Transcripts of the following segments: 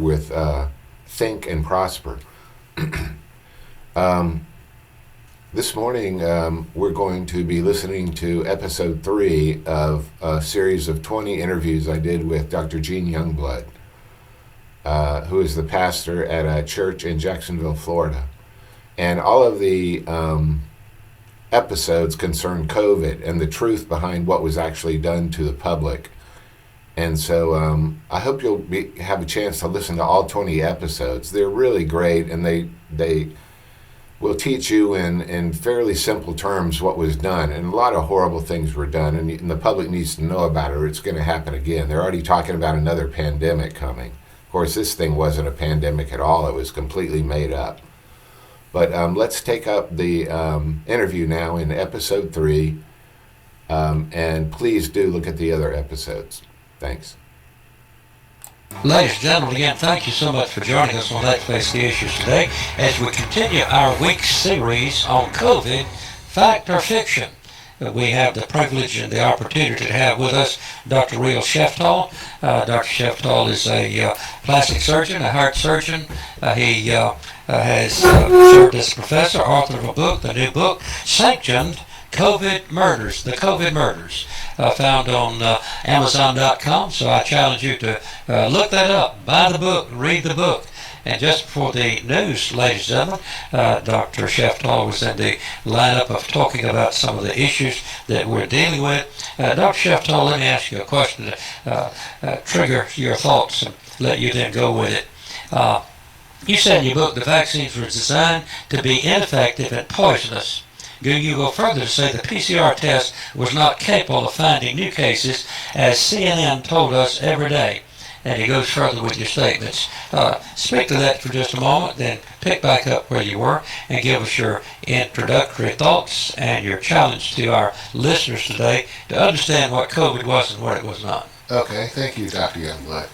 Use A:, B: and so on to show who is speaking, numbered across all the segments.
A: with Think and Prosper. This morning, we're going to be listening to episode 3 of a series of 20 interviews I did with Dr. Gene Youngblood, who is the pastor at a church in Jacksonville, Florida. And all of the episodes concern COVID and the truth behind what was actually done to the public. And so I hope you'll have a chance to listen to all 20 episodes. They're really great, and they will teach you in fairly simple terms what was done. And a lot of horrible things were done, and the public needs to know about it, or it's going to happen again. They're already talking about another pandemic coming. Of course, this thing wasn't a pandemic at all. It was completely made up. But let's take up the interview now in episode 3, and please do look at the other episodes. Thanks.
B: Ladies and gentlemen, again, thank you so much for joining us on Let's Face the Issues today as we continue our week series on COVID, Fact or Fiction. We have the privilege and the opportunity to have with us Dr. Sheftall. Dr. Sheftall is a plastic surgeon, a heart surgeon. He has served as a professor, author of a book, the new book, Sanctioned COVID Murders, the COVID Murders, found on Amazon.com. So I challenge you to look that up, buy the book, read the book. And just before the news, ladies and gentlemen, Dr. Sheftall was in the lineup of talking about some of the issues that we're dealing with. Dr. Sheftall, let me ask you a question to trigger your thoughts and let you then go with it. You said in your book the vaccines were designed to be ineffective and poisonous. You go further to say the PCR test was not capable of finding new cases, as CNN told us every day. And he goes further with your statements. Speak to that for just a moment, then pick back up where you were and give us your introductory thoughts and your challenge to our listeners today to understand what COVID was and what it was not.
C: Okay, thank you, Dr. Youngblood.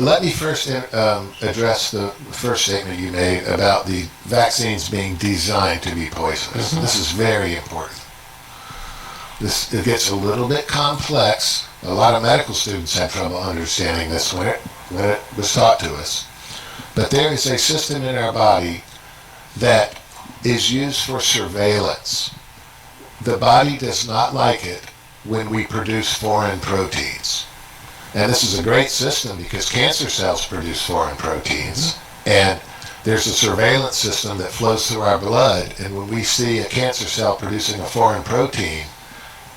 C: Let me first address the first statement you made about the vaccines being designed to be poisonous. Mm-hmm. This is very important. It gets a little bit complex. A lot of medical students had trouble understanding this when it was taught to us. But there is a system in our body that is used for surveillance. The body does not like it when we produce foreign proteins. And this is a great system because cancer cells produce foreign proteins. And there's a surveillance system that flows through our blood. And when we see a cancer cell producing a foreign protein,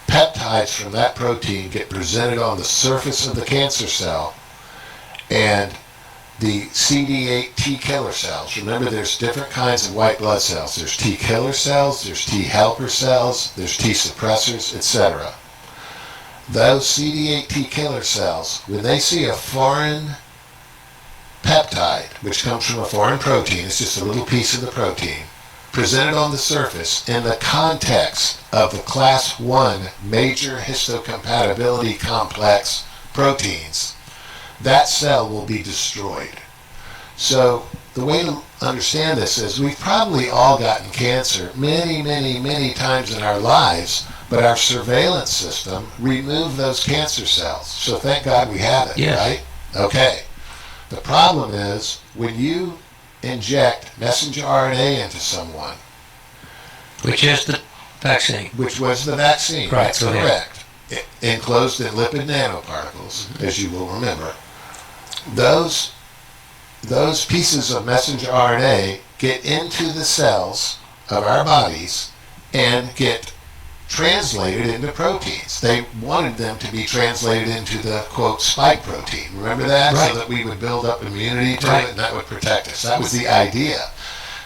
C: peptides from that protein get presented on the surface of the cancer cell, and the CD8 T killer cells. Remember, there's different kinds of white blood cells. There's T killer cells, there's T helper cells, there's T suppressors, etc. Those CD8 T killer cells, when they see a foreign peptide, which comes from a foreign protein, it's just a little piece of the protein, presented on the surface in the context of the class 1 major histocompatibility complex proteins, that cell will be destroyed. So the way to understand this is we've probably all gotten cancer many, many, many times in our lives, but our surveillance system removed those cancer cells. So thank God we have it,
B: yes.
C: Right? Okay. The problem is when you inject messenger RNA into someone,
B: which is the vaccine.
C: Which was the vaccine,
B: right,
C: that's correct. Enclosed in lipid nanoparticles, as you will remember. Those pieces of messenger RNA get into the cells of our bodies and get translated into proteins. They wanted them to be translated into the, quote, spike protein. Remember that?
B: Right.
C: So that we would build up immunity to
B: right.
C: it and that would protect us. That was the idea.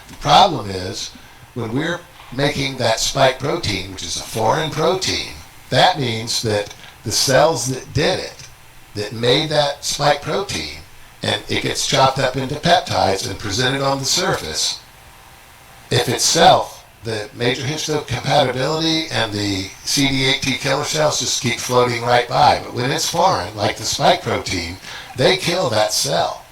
C: The problem is, when we're making that spike protein, which is a foreign protein, that means that the cells that did it, that made that spike protein, and it gets chopped up into peptides and presented on the surface, if itself, the major histocompatibility and the CD8 T killer cells just keep floating right by. But when it's foreign, like the spike protein, they kill that cell.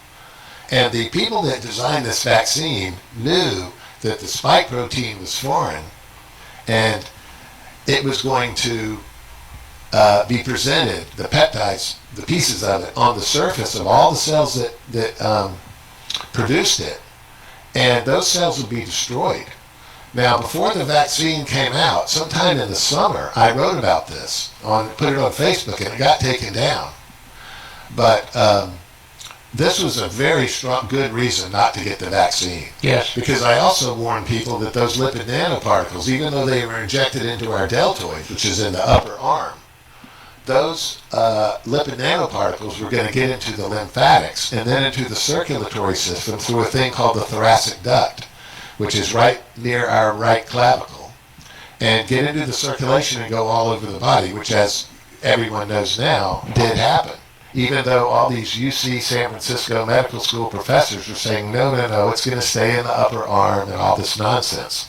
C: And the people that designed this vaccine knew that the spike protein was foreign and it was going to be presented, the peptides, the pieces of it, on the surface of all the cells that produced it, and those cells would be destroyed. Now, before the vaccine came out, sometime in the summer, I wrote about this, put it on Facebook, and it got taken down. But this was a very strong, good reason not to get the vaccine.
B: Yes.
C: Because I also warned people that those lipid nanoparticles, even though they were injected into our deltoid, which is in the upper arm, those lipid nanoparticles were going to get into the lymphatics and then into the circulatory system through a thing called the thoracic duct, which is right near our right clavicle, and get into the circulation and go all over the body, which, as everyone knows now, did happen. Even though all these UC San Francisco medical school professors were saying, no, it's going to stay in the upper arm and all this nonsense.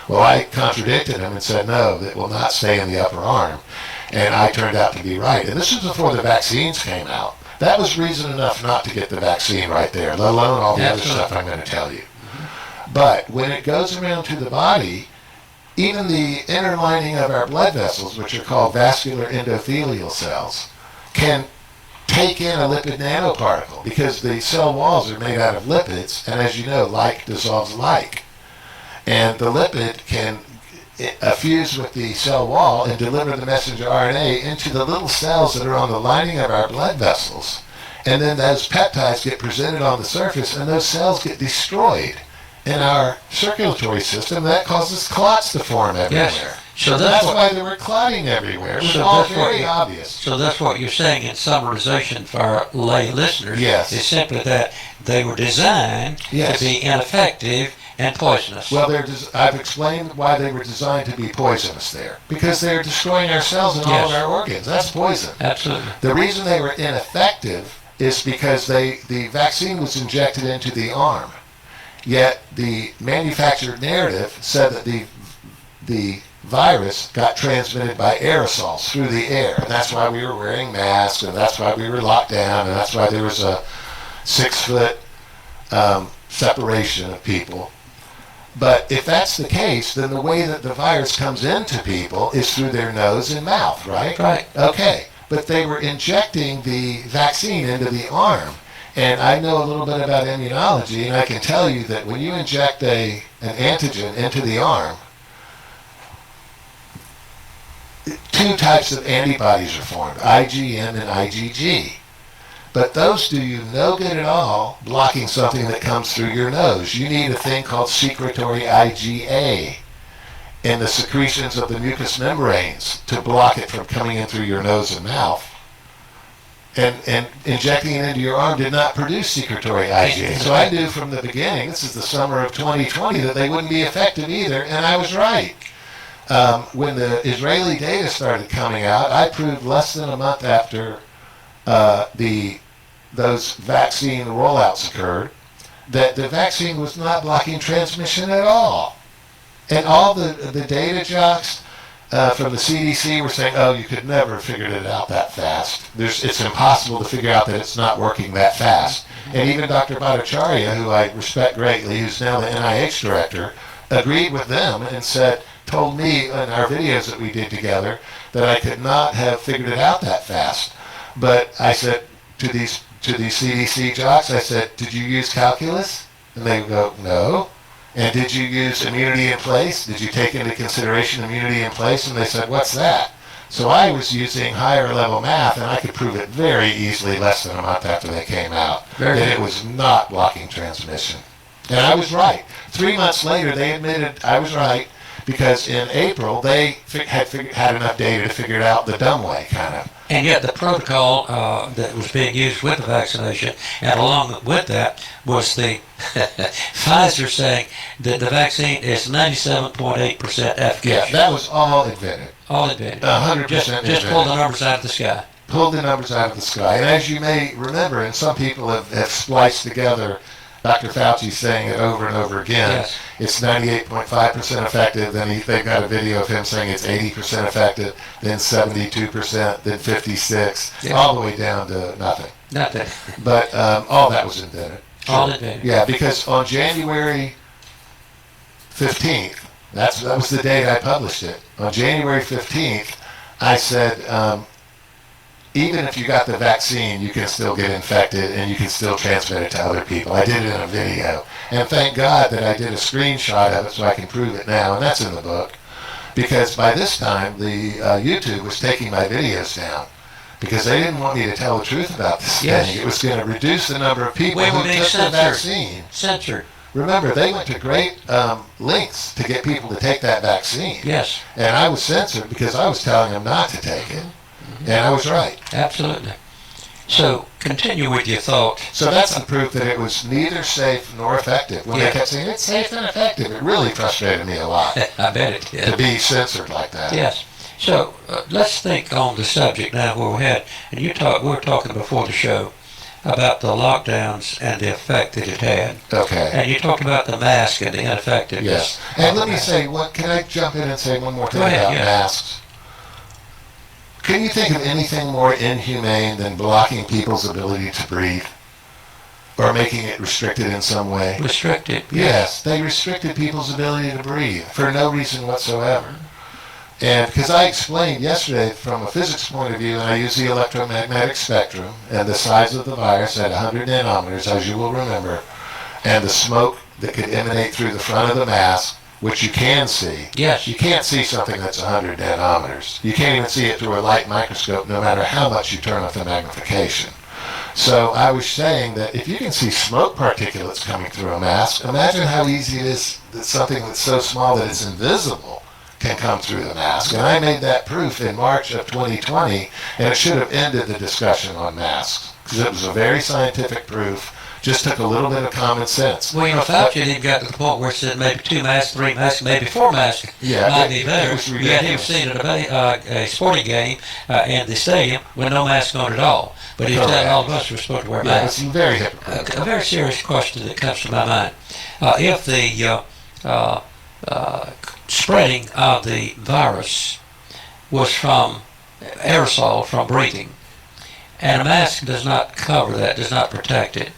C: Well, I contradicted them and said, no, it will not stay in the upper arm. And I turned out to be right. And this was before the vaccines came out. That was reason enough not to get the vaccine right there, let alone all the other stuff I'm going to tell you. But when it goes around to the body, even the inner lining of our blood vessels, which are called vascular endothelial cells, can take in a lipid nanoparticle because the cell walls are made out of lipids, and as you know, like dissolves like. And the lipid can fuse with the cell wall and deliver the messenger RNA into the little cells that are on the lining of our blood vessels. And then those peptides get presented on the surface, and those cells get destroyed in our circulatory system. That causes clots to form everywhere.
B: Yes. So
C: that's why there were clotting everywhere. It was all very obvious.
B: So that's what you're saying in summarization for our lay listeners.
C: Yes.
B: Is simply that they were designed to be ineffective and poisonous.
C: Well, I've explained why they were designed to be poisonous there. Because they're destroying our cells and all of our organs. That's poison.
B: Absolutely.
C: The reason they were ineffective is because the vaccine was injected into the arm. Yet the manufactured narrative said that the virus got transmitted by aerosols through the air, and that's why we were wearing masks, and that's why we were locked down, and that's why there was a 6-foot separation of people. But if that's the case, then the way that the virus comes into people is through their nose and mouth, right?
B: Right.
C: Okay. But they were injecting the vaccine into the arm. And I know a little bit about immunology, and I can tell you that when you inject an antigen into the arm, 2 types of antibodies are formed, IgM and IgG. But those do you no good at all blocking something that comes through your nose. You need a thing called secretory IgA in the secretions of the mucous membranes to block it from coming in through your nose and mouth. And injecting it into your arm did not produce secretory IgA. So I knew from the beginning, this is the summer of 2020, that they wouldn't be effective either, and I was right. When the Israeli data started coming out, I proved less than a month after those vaccine rollouts occurred that the vaccine was not blocking transmission at all. And all the data jocks from the CDC were saying, oh, you could never have figured it out that fast. It's impossible to figure out that it's not working that fast. And even Dr. Bhattacharya, who I respect greatly, who's now the NIH director, agreed with them and told me in our videos that we did together that I could not have figured it out that fast. But I said to these CDC jocks, I said, did you use calculus? And they would go, no. And did you use immunity in place? Did you take into consideration immunity in place? And they said, what's that? So I was using higher level math, and I could prove it very easily less than a month after they came out, that it was not blocking transmission. And I was right. 3 months later, they admitted I was right, because in April, they had enough data to figure it out the dumb way, kind of.
B: And yet the protocol that was being used with the vaccination, and along with that, was the Pfizer saying that the vaccine is 97.8% efficacy.
C: Yeah, that was all invented.
B: All invented.
C: 100%
B: Just
C: invented.
B: pull the numbers out of the sky.
C: Pulled the numbers out of the sky. And as you may remember, and some people have spliced together Dr. Fauci saying it over and over again.
B: Yes.
C: It's 98.5% effective. Then they've got a video of him saying it's 80% effective, then 72%, then 56%, all the way down to nothing.
B: Nothing.
C: But all that was invented.
B: All invented.
C: Yeah, because on January 15th, that was the date I published it. On January 15th, I said, even if you got the vaccine, you can still get infected and you can still transmit it to other people. I did it in a video. And thank God that I did a screenshot of it so I can prove it now, and that's in the book. Because by this time, the YouTube was taking my videos down because they didn't want me to tell the truth about this thing. It was going to reduce the number of people who took the vaccine.
B: Censored.
C: Remember, they went to great lengths to get people to take that vaccine.
B: Yes.
C: And I was censored because I was telling them not to take it. And I was right.
B: Absolutely. So, continue with your thought.
C: So that's the proof that it was neither safe nor effective. When they kept saying, it's safe and effective, it really frustrated me a lot.
B: I bet it did.
C: To be censored like that.
B: Yes. So, let's think on the subject now where we had, and we were talking before the show about the lockdowns and the effect that it had.
C: Okay.
B: And you talked about the mask and the ineffectiveness.
C: Yes. And let me say, can I jump in and say one more thing about masks? Can you think of anything more inhumane than blocking people's ability to breathe? Or making it restricted in some way?
B: Restricted?
C: Yes, they restricted people's ability to breathe for no reason whatsoever. And because I explained yesterday from a physics point of view, and I used the electromagnetic spectrum and the size of the virus at 100 nanometers, as you will remember, and the smoke that could emanate through the front of the mask, which you can see.
B: Yes.
C: You can't see something that's 100 nanometers. You can't even see it through a light microscope, no matter how much you turn up the magnification. So I was saying that if you can see smoke particulates coming through a mask, imagine how easy it is that something that's so small that it's invisible can come through the mask. And I made that proof in March of 2020, and it should have ended the discussion on masks, because it was a very scientific proof. Just took a little bit of common sense.
B: Well, Fauci even got to the point where it said maybe 2 masks, 3 masks, maybe 4 masks might be better. Yet he was seen at a sporting game in the stadium with no mask on at all. But he was telling all of us we're supposed to wear masks.
C: It's very hypocritical.
B: A very serious question that comes to my mind. If the spreading of the virus was from aerosol, from breathing, and a mask does not cover that, does not protect it,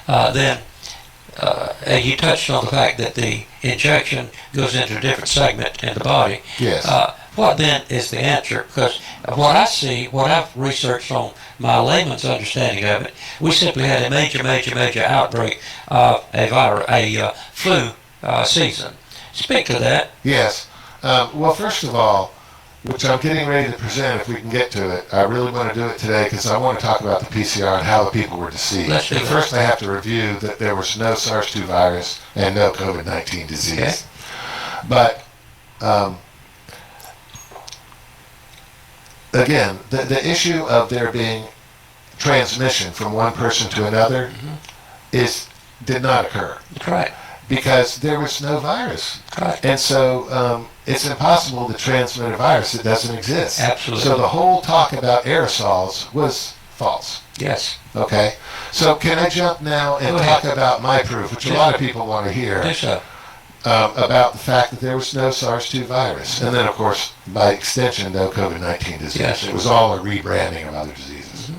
B: then you touched on the fact that the injection goes into a different segment in the body.
C: Yes.
B: What then is the answer? Because what I see, what I've researched on my layman's understanding of it, we simply had a major outbreak of a flu season. Speak to that.
C: Yes. Well, first of all, which I'm getting ready to present if we can get to it. I really want to do it today because I want to talk about the PCR and how the people were deceived.
B: Let's do
C: But first I have to review that there was no SARS-2 virus and no COVID-19 disease.
B: Okay.
C: But again, the issue of there being transmission from one person to another did not occur.
B: Right.
C: Because there was no virus.
B: Right.
C: And so it's impossible to transmit a virus that doesn't exist.
B: Absolutely.
C: So the whole talk about aerosols was false.
B: Yes.
C: Okay? So can I jump now and talk about my proof, which a lot of people want to hear,
B: Do so.
C: about the fact that there was no SARS-2 virus. And then, of course, by extension, no COVID-19 disease.
B: Yes.
C: It was all a rebranding of other diseases.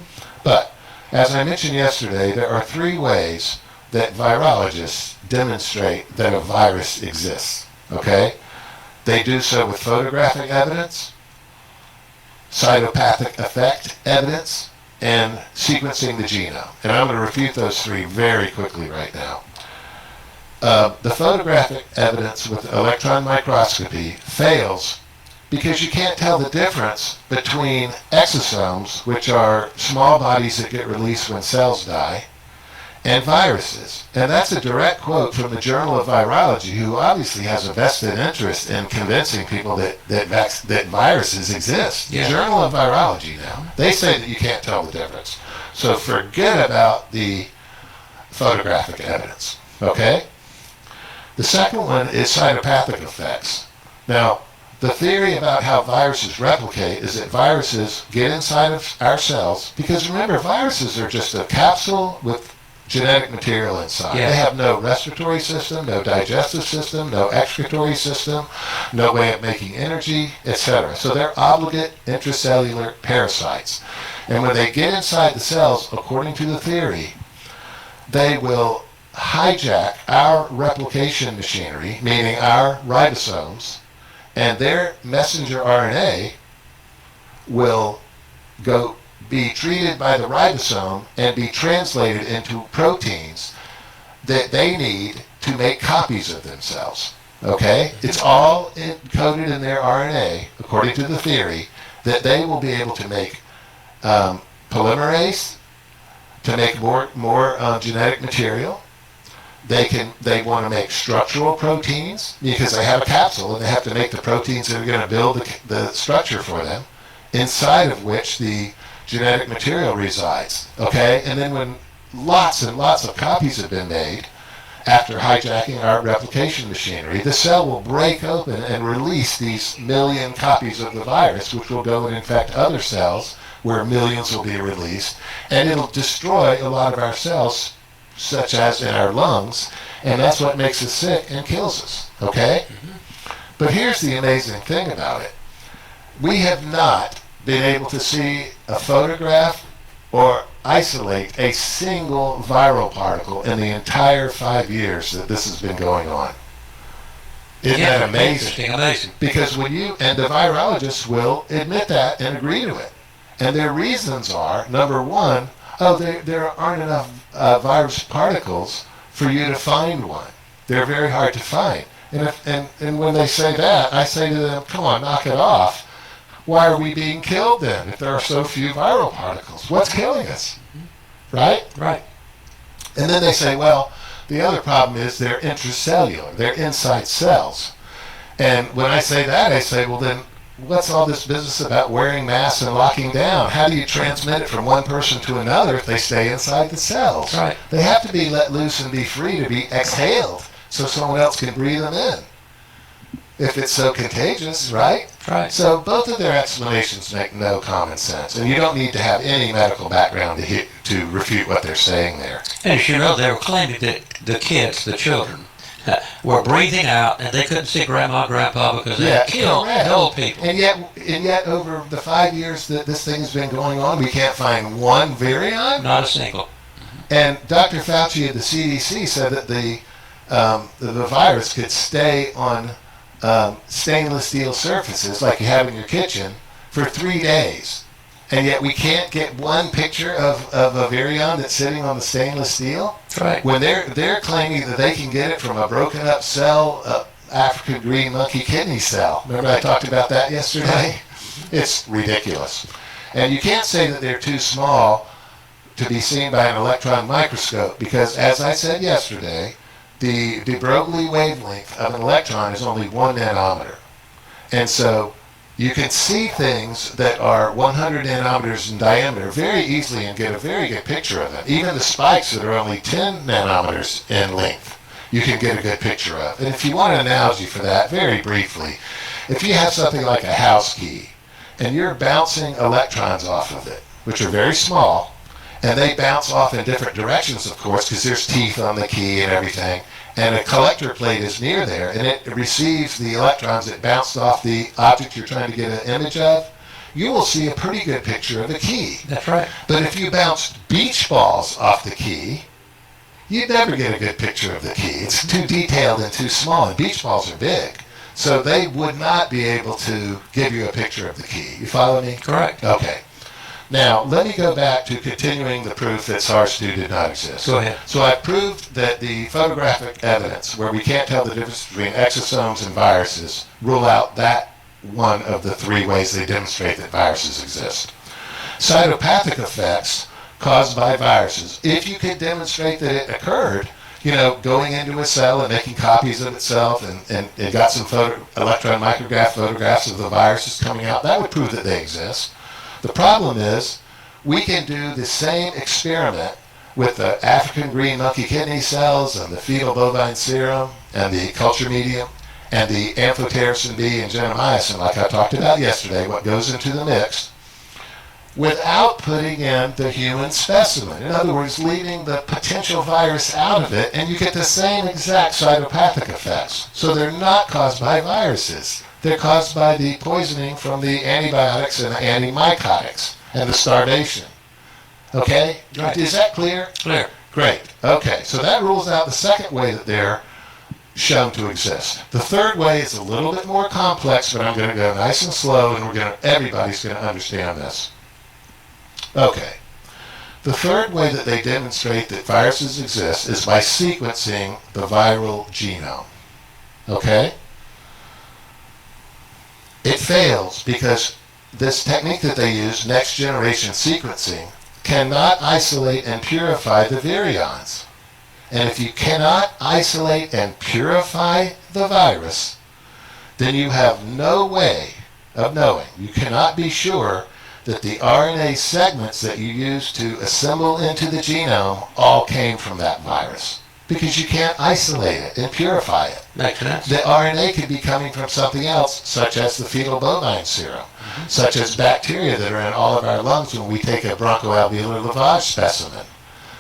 C: But, as I mentioned yesterday, there are 3 ways that virologists demonstrate that a virus exists, okay? They do so with photographic evidence, cytopathic effect evidence, and sequencing the genome. And I'm going to refute those 3 very quickly right now. The photographic evidence with electron microscopy fails because you can't tell the difference between exosomes, which are small bodies that get released when cells die, and viruses. And that's a direct quote from the Journal of Virology, who obviously has a vested interest in convincing people that viruses exist.
B: Yeah.
C: Journal of Virology now. They say that you can't tell the difference. So forget about the photographic evidence, okay? The second one is cytopathic effects. Now, the theory about how viruses replicate is that viruses get inside of our cells, because remember, viruses are just a capsule with genetic material inside.
B: Yeah.
C: They have no respiratory system, no digestive system, no excretory system, no way of making energy, etc. So they're obligate intracellular parasites. And when they get inside the cells, according to the theory, they will hijack our replication machinery, meaning our ribosomes, and their messenger RNA will go be treated by the ribosome and be translated into proteins that they need to make copies of themselves. Okay? It's all encoded in their RNA, according to the theory, that they will be able to make polymerase, to make more genetic material. They want to make structural proteins because they have a capsule and they have to make the proteins that are going to build the structure for them, inside of which the genetic material resides. Okay? And then when lots and lots of copies have been made, after hijacking our replication machinery, the cell will break open and release these million copies of the virus, which will go and infect other cells, where millions will be released, and it'll destroy a lot of our cells, such as in our lungs, and that's what makes us sick and kills us. Okay? But here's the amazing thing about it. We have not been able to see a photograph or isolate a single viral particle in the entire 5 years that this has been going on. Isn't that amazing?
B: Amazing.
C: Because when you, and the virologists will admit that and agree to it. And their reasons are, number one, there aren't enough virus particles for you to find one. They're very hard to find. And when they say that, I say to them, come on, knock it off. Why are we being killed then if there are so few viral particles? What's killing us? Right?
B: Right.
C: And then they say, well, the other problem is they're intracellular. They're inside cells. And when I say that, I say, well, then what's all this business about wearing masks and locking down? How do you transmit it from one person to another if they stay inside the cells?
B: Right.
C: They have to be let loose and be free to be exhaled so someone else can breathe them in, if it's so contagious, right?
B: Right.
C: So both of their explanations make no common sense, and you don't need to have any medical background to refute what they're saying there.
B: And as you know, they were claiming that the kids, the children, were breathing out, and they couldn't see grandma and grandpa because they had killed the old people.
C: And yet, over the 5 years that this thing's been going on, we can't find one virion?
B: Not a single.
C: And Dr. Fauci at the CDC said that the virus could stay on stainless steel surfaces like you have in your kitchen for 3 days, and yet we can't get one picture of a virion that's sitting on the stainless steel.
B: Right.
C: When they're claiming that they can get it from a broken up cell, African green monkey kidney cell. Remember I talked about that yesterday? It's ridiculous, and you can't say that they're too small to be seen by an electron microscope because, as I said yesterday, the de Broglie wavelength of an electron is only 1 nanometer. And so you can see things that are 100 nanometers in diameter very easily and get a very good picture of them. Even the spikes that are only 10 nanometers in length, you can get a good picture of. And if you want an analogy for that, very briefly, if you have something like a house key and you're bouncing electrons off of it, which are very small, and they bounce off in different directions, of course, because there's teeth on the key and everything. And a collector plate is near there, and it receives the electrons that bounced off the object you're trying to get an image of. You will see a pretty good picture of the key.
B: That's right.
C: But if you bounced beach balls off the key, you'd never get a good picture of the key. It's too detailed and too small, and beach balls are big. So they would not be able to give you a picture of the key. You follow me?
B: Correct.
C: Okay. Now, let me go back to continuing the proof that SARS-2 did not exist.
B: Go ahead.
C: So I proved that the photographic evidence, where we can't tell the difference between exosomes and viruses, rule out that one of the 3 ways they demonstrate that viruses exist. Cytopathic effects caused by viruses. If you could demonstrate that it occurred, going into a cell and making copies of itself and it got some electron micrograph photographs of the viruses coming out, that would prove that they exist. The problem is, we can do the same experiment with the African green monkey kidney cells and the fetal bovine serum and the culture medium and the amphotericin B and gentamicin, like I talked about yesterday, what goes into the mix, without putting in the human specimen. In other words, leaving the potential virus out of it, and you get the same exact cytopathic effects. So they're not caused by viruses. They're caused by the poisoning from the antibiotics and the antimycotics and the starvation. Okay?
B: Right.
C: Is that clear?
B: Clear.
C: Great. Okay, so that rules out the second way that they're shown to exist. The third way is a little bit more complex, but I'm going to go nice and slow, and everybody's going to understand this. Okay. The third way that they demonstrate that viruses exist is by sequencing the viral genome. Okay? It fails because this technique that they use, next generation sequencing, cannot isolate and purify the virions. And if you cannot isolate and purify the virus, then you have no way of knowing. You cannot be sure that the RNA segments that you use to assemble into the genome all came from that virus, because you can't isolate it and purify it.
B: Makes sense.
C: The RNA could be coming from something else, such as the fetal bovine serum, such as bacteria that are in all of our lungs when we take a bronchoalveolar lavage specimen,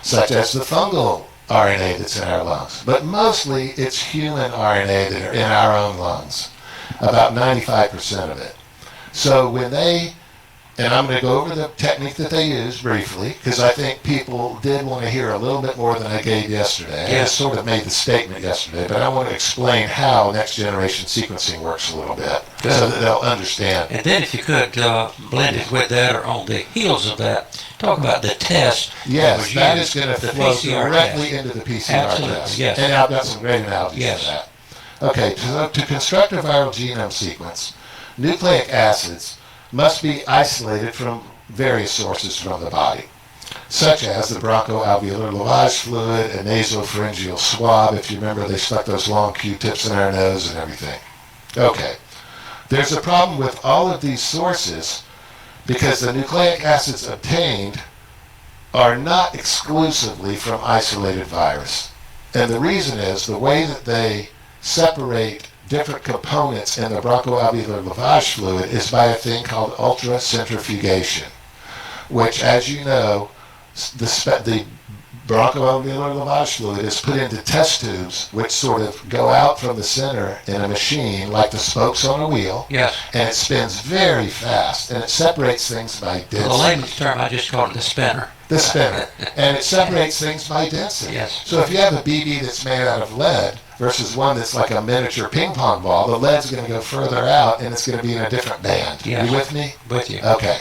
C: such as the fungal RNA that's in our lungs. But mostly it's human RNA that are in our own lungs, about 95% of it. So when they, and I'm going to go over the technique that they use briefly, because I think people did want to hear a little bit more than I gave yesterday. I just sort of made the statement yesterday, but I want to explain how next generation sequencing works a little bit, so that they'll understand.
B: And then if you could blend it with that, or on the heels of that, talk about the test.
C: Yes, that is
B: used,
C: going to
B: the
C: flow
B: PCR
C: directly
B: test.
C: into the PCR
B: Absolutely,
C: test.
B: yes.
C: And I've got some great analogies
B: Yes.
C: for that. Okay, so to construct a viral genome sequence, nucleic acids must be isolated from various sources from the body, such as the bronchoalveolar lavage fluid, a nasopharyngeal swab. If you remember, they stuck those long Q-tips in our nose and everything. Okay, there's a problem with all of these sources because the nucleic acids obtained are not exclusively from isolated virus. And the reason is the way that they separate different components in the bronchoalveolar lavage fluid is by a thing called ultracentrifugation, which, as you know, the bronchoalveolar lavage fluid is put into test tubes which sort of go out from the center in a machine like the spokes on a wheel.
B: Yes.
C: And it spins very fast, and it separates things by density.
B: The layman's term, I just call it the spinner.
C: The spinner. And it separates things by density.
B: Yes.
C: So if you have a BB that's made out of lead versus one that's like a miniature ping pong ball, the lead's going to go further out and it's going to be in a different band.
B: Yes.
C: You with me?
B: With you.
C: Okay.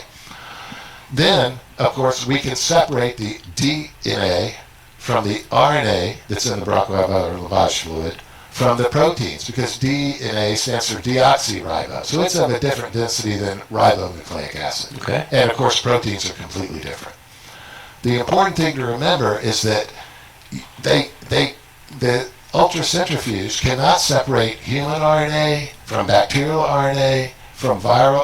C: Then, of course, we can separate the DNA from the RNA that's in the bronchoalveolar lavage fluid from the proteins, because DNA stands for deoxyribose. So it's of a different density than ribonucleic acid.
B: Okay.
C: And of course, proteins are completely different. The important thing to remember is that the ultracentrifuge cannot separate human RNA from bacterial RNA, from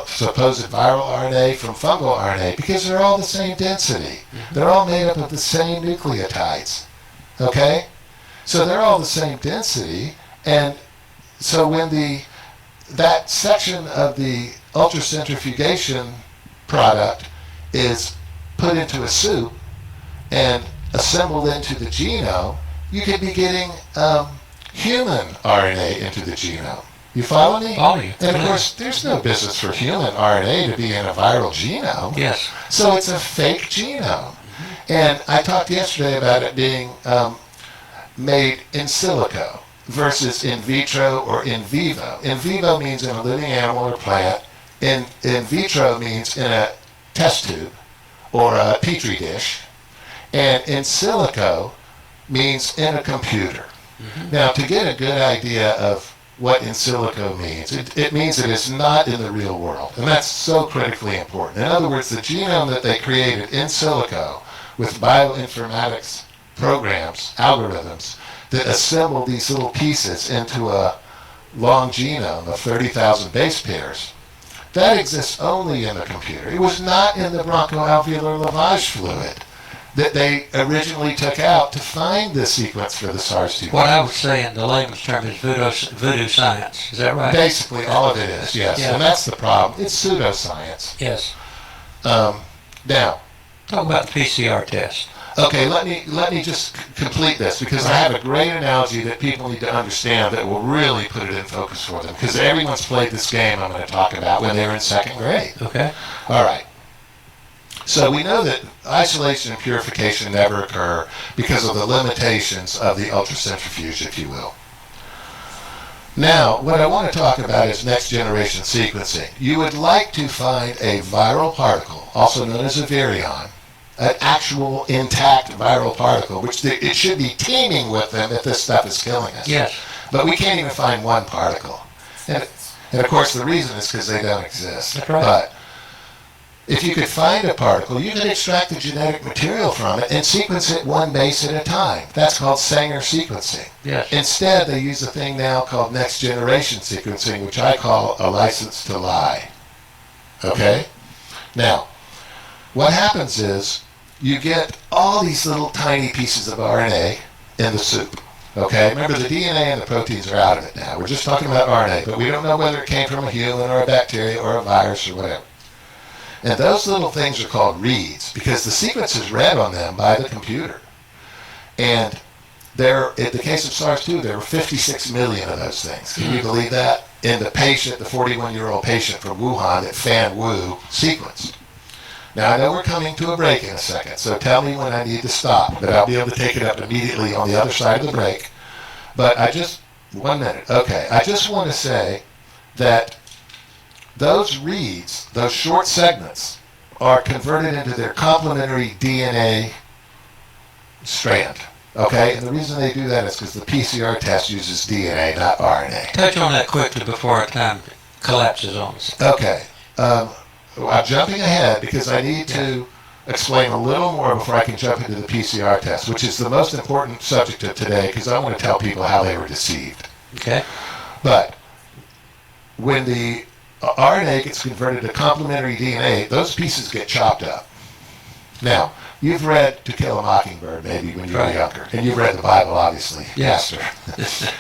C: supposed viral RNA, from fungal RNA, because they're all the same density. They're all made up of the same nucleotides. Okay? So they're all the same density, and so when that section of the ultracentrifugation product is put into a soup and assembled into the genome, you could be getting human RNA into the genome. You follow me?
B: Follow you.
C: And of course, there's no business for human RNA to be in a viral genome.
B: Yes.
C: So it's a fake genome. And I talked yesterday about it being made in silico versus in vitro or in vivo. In vivo means in a living animal or plant. In vitro means in a test tube or a petri dish. And in silico means in a computer. Now, to get a good idea of what in silico means, it means that it's not in the real world. And that's so critically important. In other words, the genome that they created in silico with bioinformatics programs, algorithms, that assemble these little pieces into a long genome of 30,000 base pairs, that exists only in the computer. It was not in the bronchoalveolar lavage fluid that they originally took out to find the sequence for the SARS-CoV-2.
B: What I would say in the layman's term is voodoo science. Is that right?
C: Basically, all of it is, yes.
B: Yeah.
C: And that's the problem. It's pseudoscience.
B: Yes.
C: Now,
B: Talk about the PCR test.
C: okay, let me just complete this, because I have a great analogy that people need to understand that will really put it in focus for them, because everyone's played this game I'm going to talk about when they were in second grade.
B: Okay.
C: All right. So we know that isolation and purification never occur because of the limitations of the ultracentrifuge, if you will. Now, what I want to talk about is next generation sequencing. You would like to find a viral particle, also known as a virion, an actual intact viral particle, which it should be teeming with them if this stuff is killing us.
B: Yes.
C: But we can't even find one particle. And of course, the reason is because they don't exist.
B: That's right.
C: But if you could find a particle, you could extract the genetic material from it and sequence it one base at a time. That's called Sanger sequencing.
B: Yes.
C: Instead, they use a thing now called next generation sequencing, which I call a license to lie. Okay? Now, what happens is you get all these little tiny pieces of RNA in the soup. Okay? Remember, the DNA and the proteins are out of it now. We're just talking about RNA, but we don't know whether it came from a human or a bacteria or a virus or whatever. And those little things are called reads because the sequence is read on them by the computer. And in the case of SARS-2, there were 56 million of those things. Can you believe that? In the 41-year-old patient from Wuhan that Fan Wu sequenced. Now, I know we're coming to a break in a second, so tell me when I need to stop, but I'll be able to take it up immediately on the other side of the break. But 1 minute. Okay, I just want to say that those reads, those short segments, are converted into their complementary DNA strand. Okay, and the reason they do that is because the PCR test uses DNA, not RNA.
B: Touch on that quickly before our time collapses on us.
C: Okay. I'm jumping ahead because I need to explain a little more before I can jump into the PCR test, which is the most important subject of today because I want to tell people how they were deceived.
B: Okay.
C: But when the RNA gets converted to complementary DNA, those pieces get chopped up. Now, you've read To Kill a Mockingbird maybe when you were younger, and you've read the Bible, obviously.
B: Yes.
C: Pastor.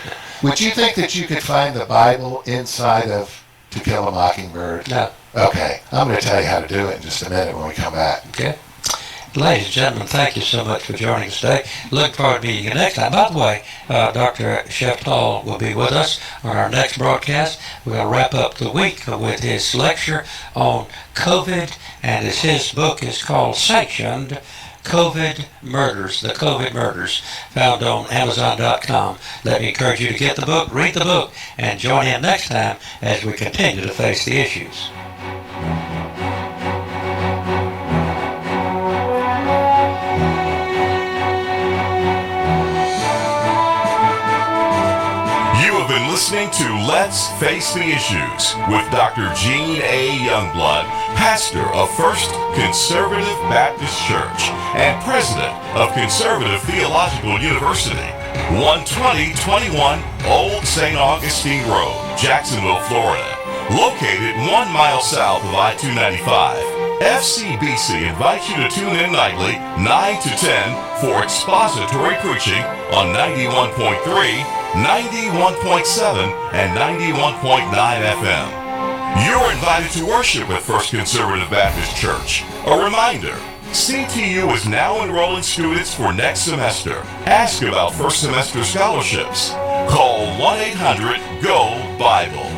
C: Would you think that you could find the Bible inside of To Kill a Mockingbird?
B: No.
C: Okay, I'm going to tell you how to do it in just a minute when we come back.
B: Okay. Ladies and gentlemen, thank you so much for joining us today. Look forward to meeting you next time. By the way, Dr. Sheftall will be with us on our next broadcast. We're going to wrap up the week with his lecture on COVID, and his book is called Sanctioned COVID Murders, the COVID Murders, found on Amazon.com. Let me encourage you to get the book, read the book, and join in next time as we continue to face the issues.
D: Listening to Let's Face the Issues with Dr. Gene A. Youngblood, pastor of First Conservative Baptist Church and president of Conservative Theological University, 12021 Old St. Augustine Road, Jacksonville, Florida. Located 1 mile south of I-295, FCBC invites you to tune in nightly 9 to 10 for expository preaching on 91.3, 91.7, and 91.9 FM. You're invited to worship at First Conservative Baptist Church. A reminder, CTU is now enrolling students for next semester. Ask about first semester scholarships. Call 1-800-GO-BIBLE.